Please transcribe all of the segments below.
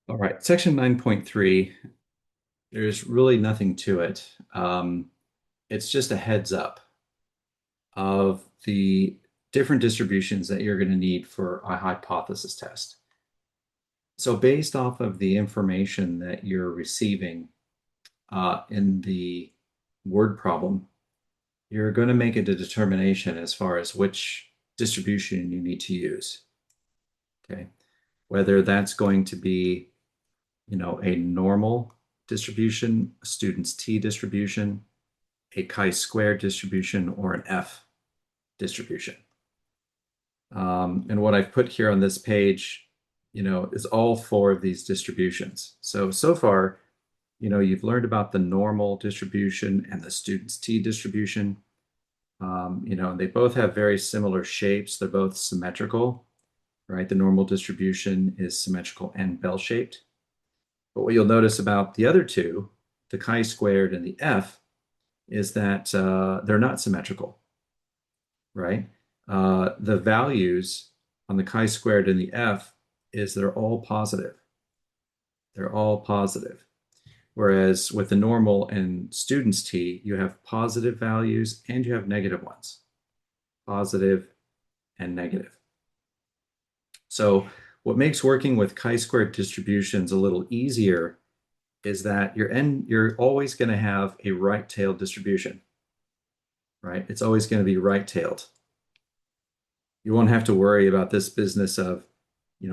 All right, section 9.3, there's really nothing to it. It's just a heads up of the different distributions that you're going to need for a hypothesis test. So based off of the information that you're receiving in the word problem, you're going to make a determination as far as which distribution you need to use. Okay, whether that's going to be a normal distribution, a student's t distribution, a chi-squared distribution, or an F distribution. And what I've put here on this page, is all four of these distributions. So far, you've learned about the normal distribution and the student's t distribution. They both have very similar shapes. They're both symmetrical, right? The normal distribution is symmetrical and bell-shaped. But what you'll notice about the other two, the chi-squared and the F, is that they're not symmetrical, right? The values on the chi-squared and the F is they're all positive. They're all positive. Whereas with the normal and student's t, you have positive values and you have negative ones, positive and negative. So what makes working with chi-squared distributions a little easier is that you're always going to have a right-tailed distribution, right? It's always going to be right-tailed. You won't have to worry about this business of,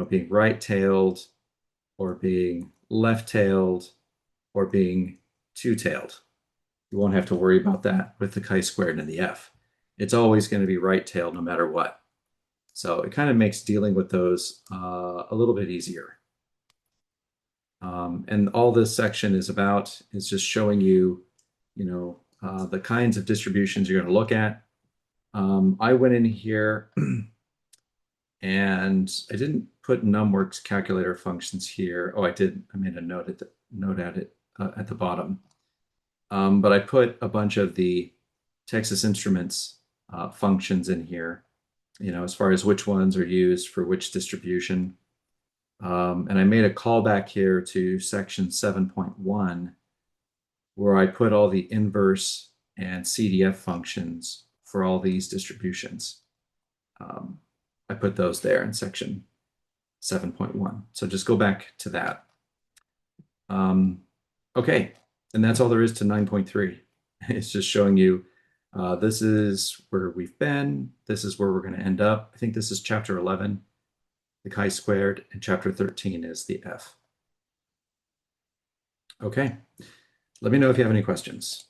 being right-tailed or being left-tailed or being two-tailed. You won't have to worry about that with the chi-squared and the F. It's always going to be right-tailed no matter what. So it kind of makes dealing with those a little bit easier. And all this section is about is just showing you, the kinds of distributions you're going to look at. I went in here and I didn't put numworks calculator functions here. Oh, I did. I made a note at the bottom. But I put a bunch of the Texas Instruments functions in here, as far as which ones are used for which distribution. And I made a callback here to section 7.1, where I put all the inverse and CDF functions for all these distributions. I put those there in section 7.1. So just go back to that. Okay, and that's all there is to 9.3. It's just showing you this is where we've been, this is where we're going to end up. I think this is chapter 11, the chi-squared, and chapter 13 is the F. Okay, let me know if you have any questions.